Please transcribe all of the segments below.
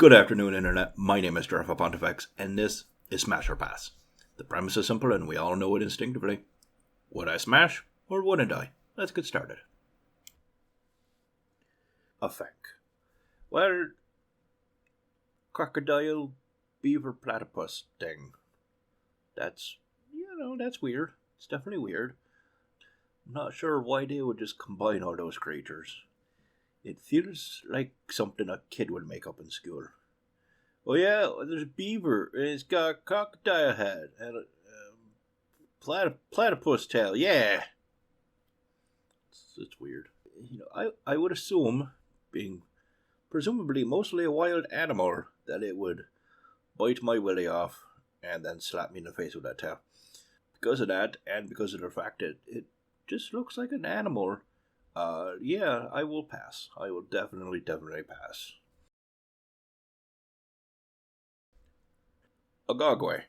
Good afternoon, Internet. My name is Jerfa Pontifex, and this is Smash or Pass. The premise is simple, and we all know it instinctively. Would I smash, or wouldn't I? Let's get started. Effect. Well, crocodile, beaver, platypus thing. That's weird. It's definitely weird. I'm not sure why they would just combine all those creatures. It feels like something a kid would make up in school. Oh yeah, there's a beaver, and it's got a crocodile head, and a platypus tail, yeah! It's weird. I would assume, being presumably mostly a wild animal, that it would bite my willy off and then slap me in the face with that tail. Because of that, and because of the fact that it just looks like an animal, yeah, I will pass. I will definitely pass. Agogwe.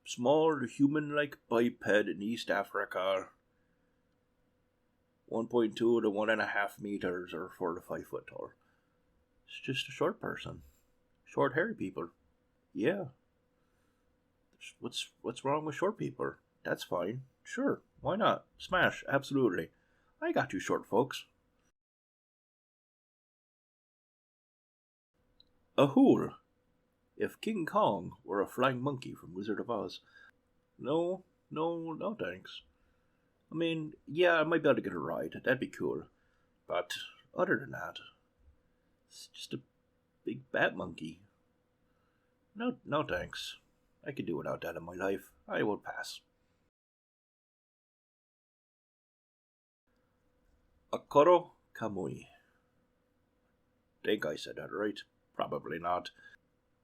Small, human-like biped in East Africa. 1.2 to 1.5 meters or 4 to 5 foot tall. It's just a short person. Short, hairy people. Yeah. What's wrong with short people? That's fine. Sure, why not? Smash, absolutely. I got you, short folks. A hool. If King Kong were a flying monkey from Wizard of Oz. No thanks. I mean, yeah, I might be able to get a ride. That'd be cool. But other than that, it's just a big bat monkey. No thanks. I could do without that in my life. I will pass. Akoro Kamui. Think I said that right. Probably not.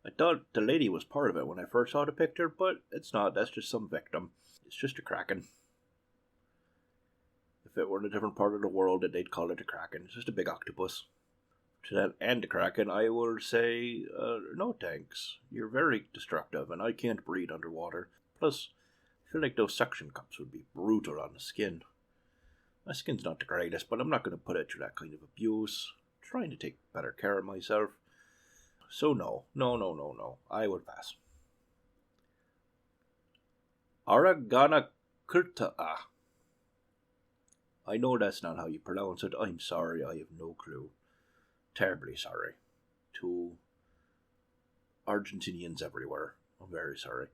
I thought the lady was part of it when I first saw the picture, but it's not. That's just some victim. It's just a kraken. If it were in a different part of the world, they'd call it a kraken. It's just a big octopus. To that and the kraken, I will say, no thanks. You're very destructive, and I can't breathe underwater. Plus, I feel like those suction cups would be brutal on the skin. My skin's not the greatest, but I'm not going to put it through that kind of abuse. I'm trying to take better care of myself. So no. I would pass. Aragana Kurta'a. I know that's not how you pronounce it. I'm sorry, I have no clue. Terribly sorry. To Argentinians everywhere. I'm very sorry.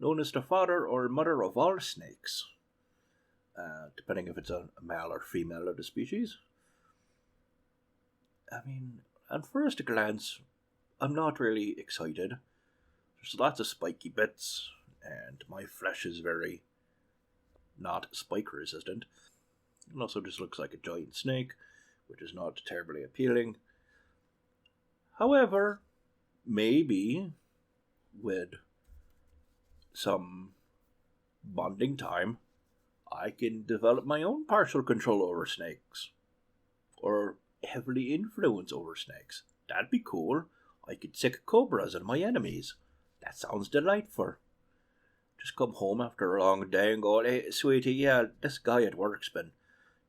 Known as the father or mother of all snakes. Depending if it's a male or female of the species. I mean, at first glance, I'm not really excited. There's lots of spiky bits, and my flesh is very not spike resistant. It also just looks like a giant snake, which is not terribly appealing. However, maybe with some bonding time, I can develop my own partial control over snakes. Or heavily influence over snakes. That'd be cool. I could sick cobras and my enemies. That sounds delightful. Just come home after a long day and go, hey, sweetie, yeah, this guy at work's been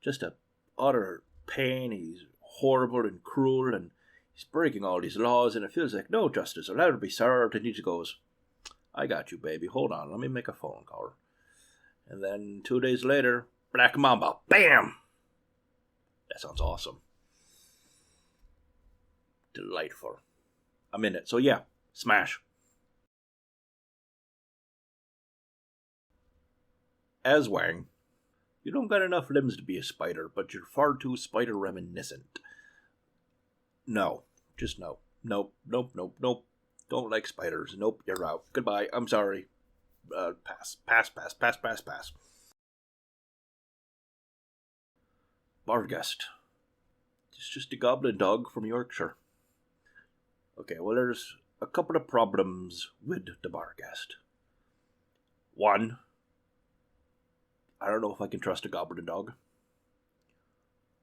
just a utter pain. He's horrible and cruel, and he's breaking all these laws, and it feels like no justice allowed to be served. And he just goes, I got you, baby. Hold on, let me make a phone call. And then 2 days later, Black Mamba, bam! That sounds awesome. Delightful. I'm in it. So yeah, smash. As Wang, you don't got enough limbs to be a spider, but you're far too spider reminiscent. No. Just no. Nope. Don't like spiders. Nope, you're out. Goodbye. I'm sorry. Pass. Barghest. It's just a goblin dog from Yorkshire. Okay, well, there's a couple of problems with the Barghest. One, I don't know if I can trust a goblin dog.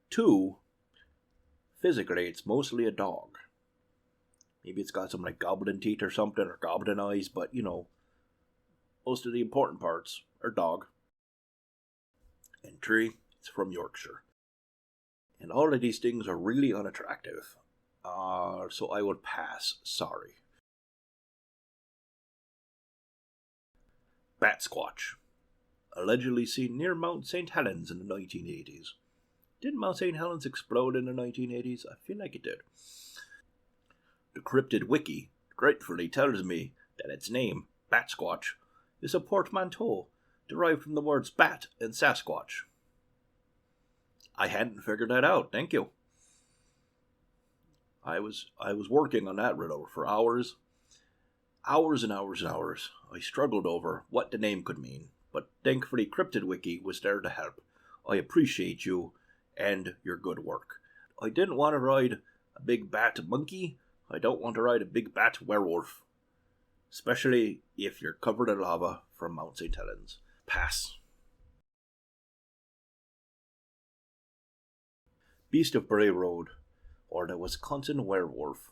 Two, physically, it's mostly a dog. Maybe it's got some like goblin teeth or something, or goblin eyes, but most of the important parts are dog. And three, it's from Yorkshire. And all of these things are really unattractive. So I will pass. Sorry. Bat Squatch. Allegedly seen near Mount St. Helens in the 1980s. Didn't Mount St. Helens explode in the 1980s? I feel like it did. The Cryptid Wiki gratefully tells me that its name, Bat Squatch, is a portmanteau derived from the words bat and Sasquatch. I hadn't figured that out, thank you. I was working on that riddle for hours. Hours and hours and hours. I struggled over what the name could mean, but thankfully Cryptid Wiki was there to help. I appreciate you and your good work. I didn't want to ride a big bat monkey. I don't want to ride a big bat werewolf. Especially if you're covered in lava from Mount St. Helens. Pass. Beast of Bray Road, or the Wisconsin werewolf.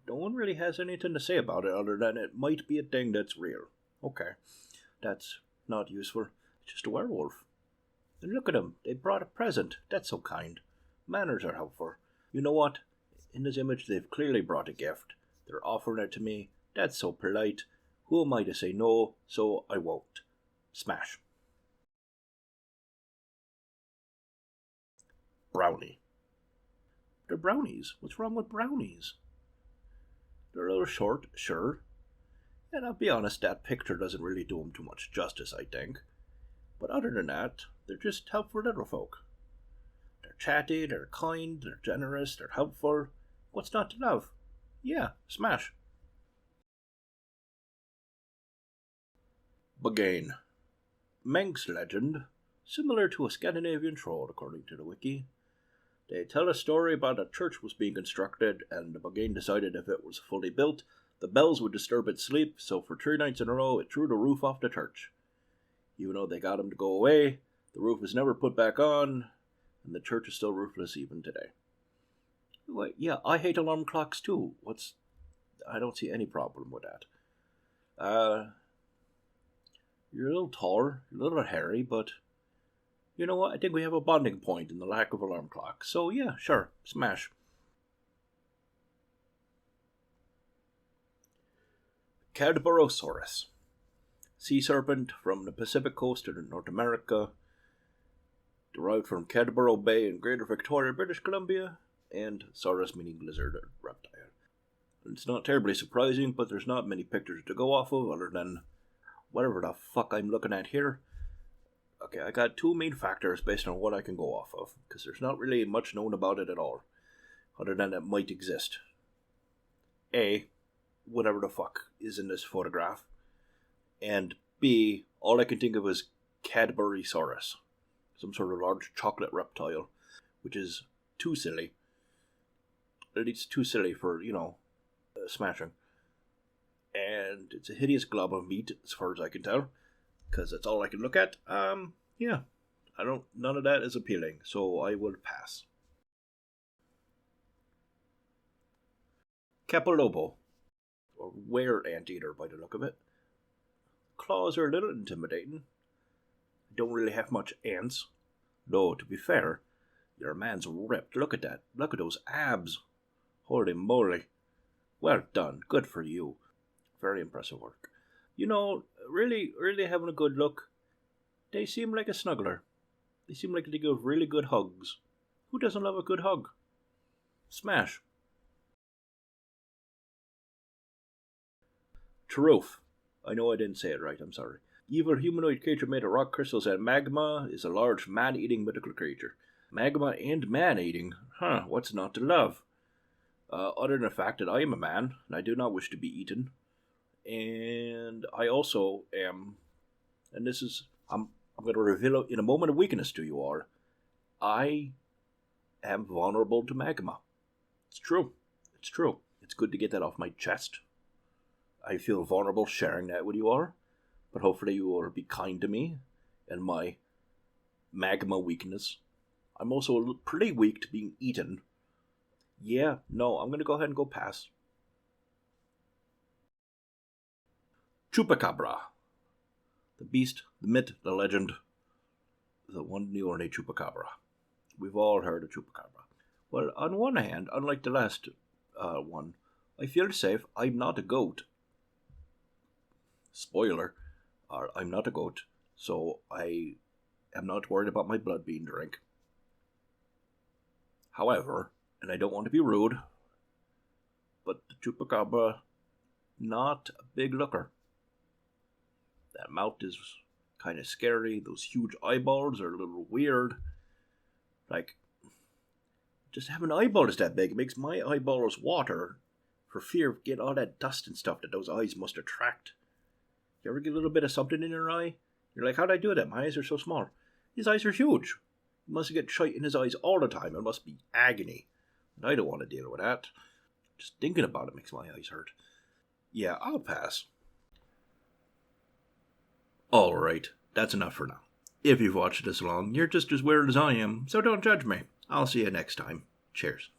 No one really has anything to say about it other than it might be a thing that's real. Okay, that's not useful. It's just a werewolf. And look at them. They brought a present. That's so kind. Manners are helpful. You know what? In this image, they've clearly brought a gift. They're offering it to me. That's so polite. Who am I to say no? So I won't. Smash. Brownie. They're brownies. What's wrong with brownies? They're a little short, sure. And I'll be honest, that picture doesn't really do them too much justice, I think. But other than that, they're just helpful little folk. They're chatty, they're kind, they're generous, they're helpful. What's not to love? Yeah, smash. Bagain. Manx legend, similar to a Scandinavian troll according to the wiki. They tell a story about a church was being constructed, and the Bagain decided if it was fully built, the bells would disturb its sleep, so for 3 nights in a row it threw the roof off the church. Even though they got him to go away, the roof was never put back on, and the church is still roofless even today. Wait, yeah, I hate alarm clocks too. I don't see any problem with that. You're a little taller, you're a little hairy, but you know what? I think we have a bonding point in the lack of alarm clocks. So yeah, sure, smash. Cadborosaurus. Sea serpent from the Pacific coast of North America, derived from Cadboro Bay in Greater Victoria, British Columbia, and saurus meaning lizard or reptile. It's not terribly surprising, but there's not many pictures to go off of other than whatever the fuck I'm looking at here. Okay, I got 2 main factors based on what I can go off of, because there's not really much known about it at all, other than it might exist. A, whatever the fuck is in this photograph, and B, all I can think of is Cadburysaurus, some sort of large chocolate reptile, which is too silly. It's too silly for, smashing. And it's a hideous glob of meat, as far as I can tell, because that's all I can look at. Yeah, none of that is appealing, so I will pass. Capolobo, or were-anteater by the look of it. Claws are a little intimidating. Don't really have much ants. Though, to be fair, your man's ripped. Look at that. Look at those abs. Holy moly. Well done. Good for you. Very impressive work. Really, really having a good look. They seem like a snuggler. They seem like they give really good hugs. Who doesn't love a good hug? Smash. Troof. I know I didn't say it right, I'm sorry. Evil humanoid creature made of rock crystals and magma is a large man-eating mythical creature. Magma and man-eating? What's not to love? Other than the fact that I am a man, and I do not wish to be eaten. And I also am, and this is, I'm going to reveal in a moment of weakness to you all, I am vulnerable to magma. It's true. It's true. It's good to get that off my chest. I feel vulnerable sharing that with you all, but hopefully you will be kind to me and my magma weakness. I'm also pretty weak to being eaten. Yeah, no, I'm going to go ahead and go pass. Chupacabra. The beast, the myth, the legend, the one and only Chupacabra. We've all heard of Chupacabra. Well, on one hand, unlike the last one, I feel safe. I'm not a goat. Spoiler, I'm not a goat, so I am not worried about my blood being drank. However, and I don't want to be rude, but the chupacabra, not a big looker. That mouth is kind of scary. Those huge eyeballs are a little weird. Like, just having an eyeball is that big. It makes my eyeballs water for fear of getting all that dust and stuff that those eyes must attract. You ever get a little bit of something in your eye? You're like, how'd I do that? My eyes are so small. His eyes are huge. He must get shite in his eyes all the time. It must be agony. And I don't want to deal with that. Just thinking about it makes my eyes hurt. Yeah, I'll pass. Alright, that's enough for now. If you've watched this long, you're just as weird as I am, so don't judge me. I'll see you next time. Cheers.